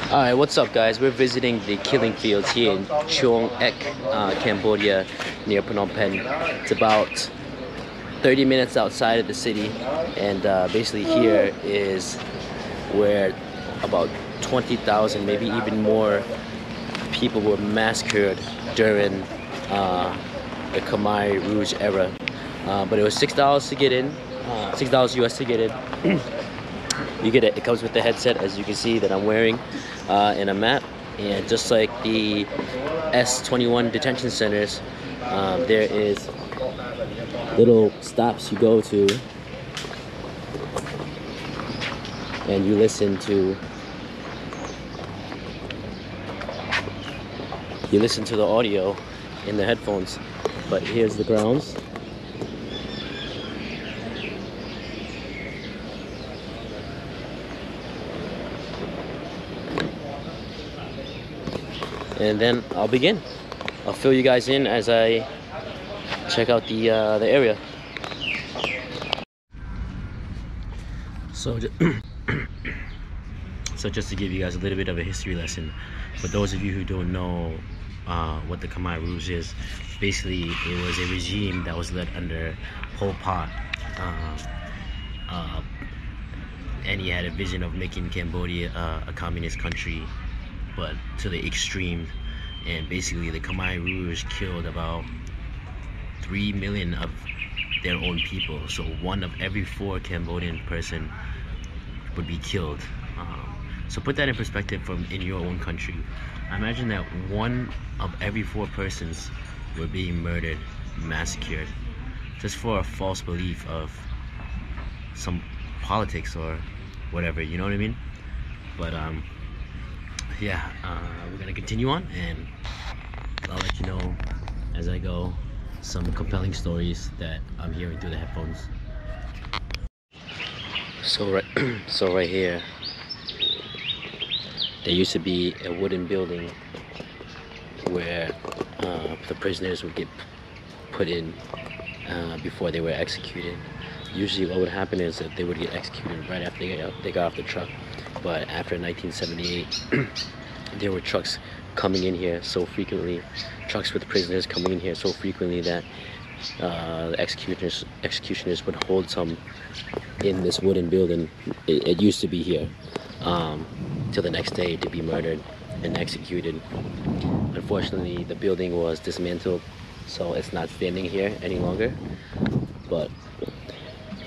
Alright, what's up guys? We're visiting the killing fields here in Choeung Ek, Cambodia, near Phnom Penh. It's about 30 minutes outside of the city, and basically here is where about 20,000, maybe even more people were massacred during the Khmer Rouge era. But it was $6 to get in, $6 US to get in. You get it. It comes with the headset, as you can see that I'm wearing, and a map. And just like the S21 detention centers, there is little stops you go to, and you listen to the audio in the headphones. But here's the grounds. And then I'll begin. I'll fill you guys in as I check out the area. So, so just to give you guys a little bit of a history lesson, for those of you who don't know what the Khmer Rouge is, basically it was a regime that was led under Pol Pot, and he had a vision of making Cambodia a communist country, but to the extreme. And basically the Khmer Rouge killed about 3 million of their own people. So 1 of every 4 Cambodian person would be killed. So put that in perspective in your own country. Imagine that 1 of every 4 persons were being murdered, massacred, just for a false belief of some politics or whatever, you know what I mean? But yeah, we're gonna continue on, and I'll let you know as I go some compelling stories that I'm hearing through the headphones. So right here, there used to be a wooden building where the prisoners would get put in before they were executed. Usually what would happen is that they would get executed right after they got off the truck. But after 1978, there were trucks coming in here so frequently, trucks with prisoners coming in here so frequently that the executioners would hold some in this wooden building. It used to be here till the next day to be murdered and executed. Unfortunately, the building was dismantled, so it's not standing here any longer. But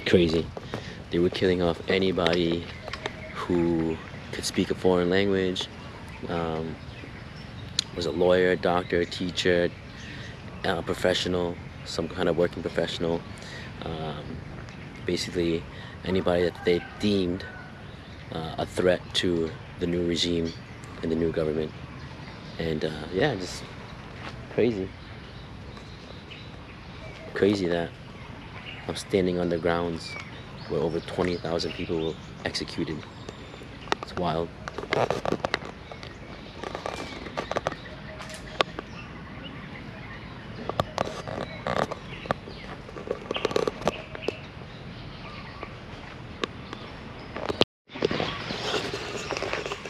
crazy, they were killing off anybody who could speak a foreign language, was a lawyer, doctor, teacher, professional, some kind of working professional, basically anybody that they deemed a threat to the new regime and the new government. And yeah, just crazy that I'm standing on the grounds where over 20,000 people were executed. It's wild.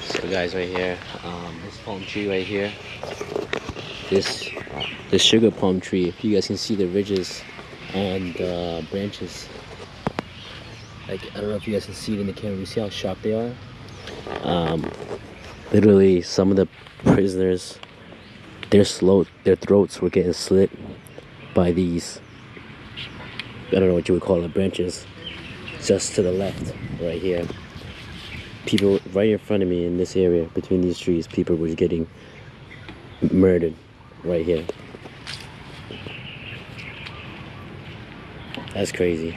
So guys, right here, this palm tree right here, this sugar palm tree, if you guys can see the ridges and branches, like, I don't know if you guys can see it in the camera. You see how sharp they are? Literally, some of the prisoners, their throats were getting slit by these, I don't know what you would call it, branches, just to the left, right here. People right in front of me in this area, between these trees, people were getting murdered right here. That's crazy.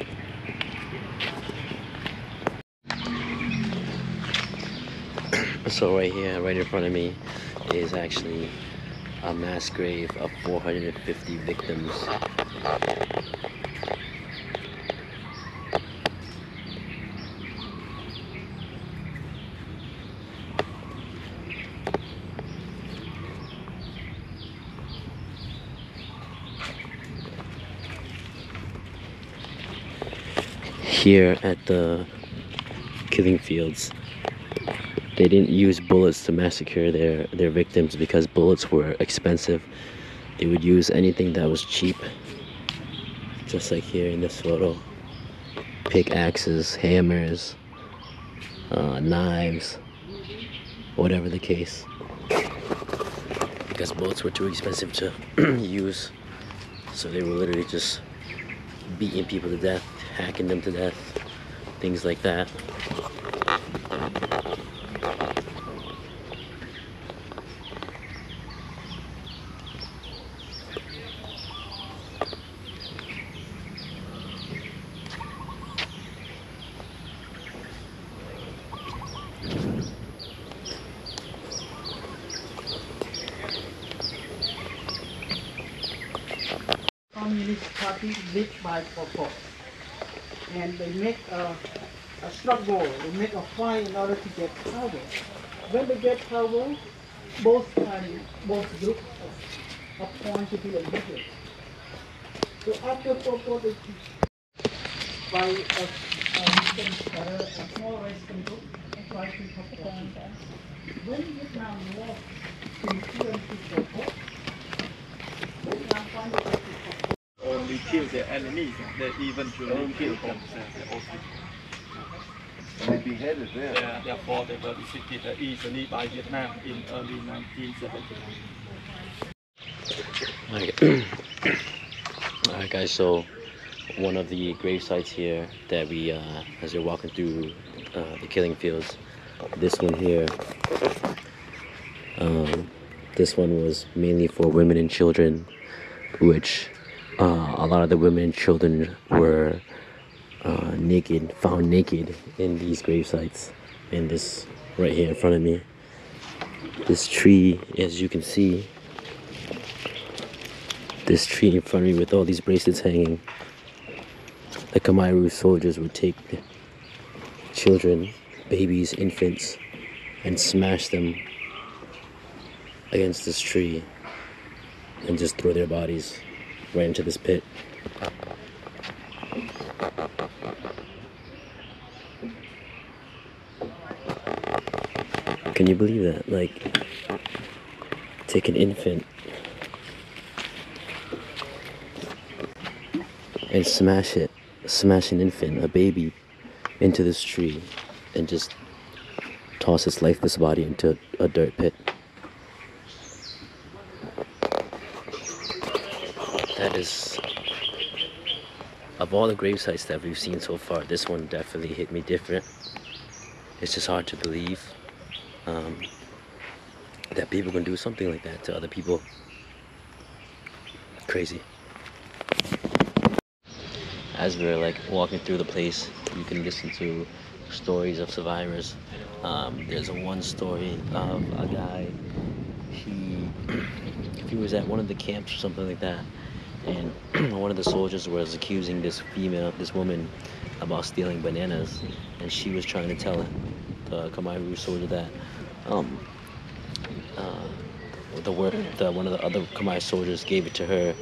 So right here, right in front of me, is actually a mass grave of 450 victims. Here at the killing fields, They didn't use bullets to massacre their victims because bullets were expensive. They would use anything that was cheap, just like here in this photo. Pickaxes, hammers, knives, whatever the case. Because bullets were too expensive to use, so they were literally just beating people to death, hacking them to death, things like that. Communist Party led by Pol Pot, and they make a struggle, they make a fight in order to get power. When they get power, both groups appoint to be a leader. So after Pol Pot is by a small resistance group and try to appoint them. When Vietnam lost influence to Pol Pot, Vietnam finally only kill their enemies, they eventually kill themselves also. They beheaded them. Yeah, therefore they were defeated easily by Vietnam in early 1970. Alright guys, so one of the grave sites here that we, as you're walking through the killing fields, this one here, this one was mainly for women and children, which a lot of the women and children were found naked in these grave sites. And this right here in front of me, this tree, as you can see, this tree in front of me with all these bracelets hanging, the Khmer Rouge soldiers would take children, babies, infants, and smash them against this tree and just throw their bodies right into this pit. Can you believe that? Like, take an infant and smash an infant, a baby, into this tree and just toss its lifeless body into a dirt pit. That is, of all the grave sites that we've seen so far, this one definitely hit me different. It's just hard to believe that people can do something like that to other people. Crazy. As we're like walking through the place, you can listen to stories of survivors. There's one story of a guy, he was at one of the camps or something like that, and one of the soldiers was accusing this woman about stealing bananas, and she was trying to tell the Khmer Rouge soldier that one of the other Khmer soldiers gave it to her,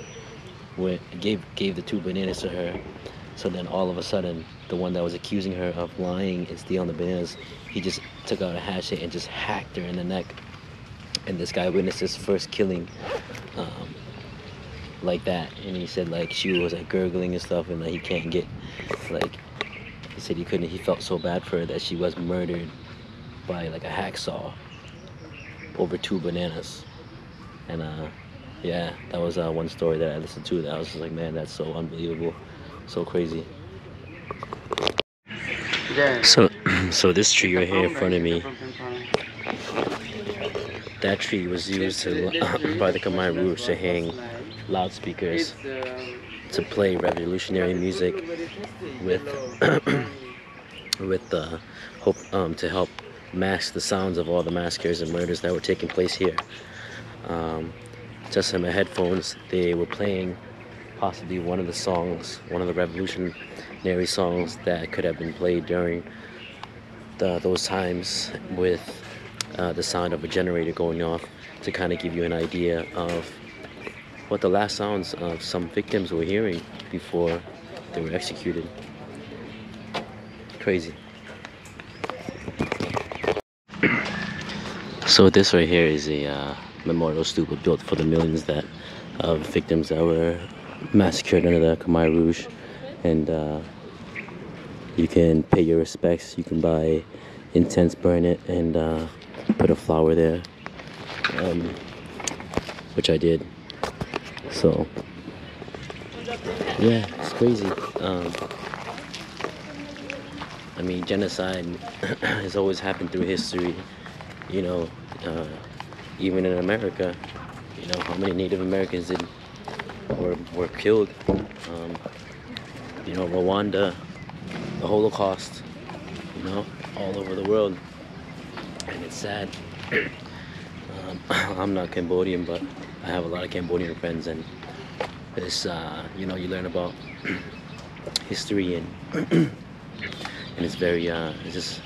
gave the 2 bananas to her. So then all of a sudden, the one that was accusing her of lying and stealing the bananas, he just took out a hatchet and just hacked her in the neck. And this guy witnessed his first killing like that, and he said like she was like gurgling and stuff, and like he can't get, like, he said he felt so bad for her that she was murdered by like a hacksaw over 2 bananas. And yeah, that was one story that I listened to that I was just like, man, that's so unbelievable, so crazy. So this tree right here in front of me, that tree was used by the Khmer Rouge to hang loudspeakers to play revolutionary music with the hope to help mask the sounds of all the massacres and murders that were taking place here. Just in my headphones, they were playing possibly one of the revolutionary songs that could have been played during those times, with the sound of a generator going off, to kind of give you an idea of what the last sounds of some victims were hearing before they were executed. Crazy. So this right here is a memorial stupa built for the millions of victims that were massacred under the Khmer Rouge, and you can pay your respects. You can buy incense, burn it, and put a flower there, which I did. So yeah, it's crazy. I mean, genocide has always happened through history. You know, even in America, you know, how many Native Americans were killed. You know, Rwanda, the Holocaust, you know, all over the world. And it's sad. I'm not Cambodian, but I have a lot of Cambodian friends, and it's, you know, you learn about history, and and it's very, it's just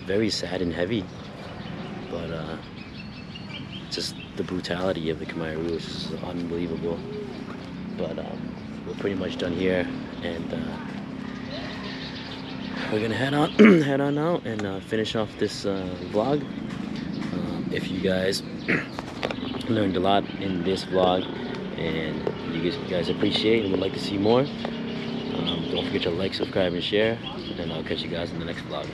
very sad and heavy. But just the brutality of the Khmer Rouge is unbelievable. But we're pretty much done here, and we're gonna head on head on out and finish off this vlog. If you guys learned a lot in this vlog and you guys appreciate and would like to see more, don't forget to like, subscribe, and share, and I'll catch you guys in the next vlog.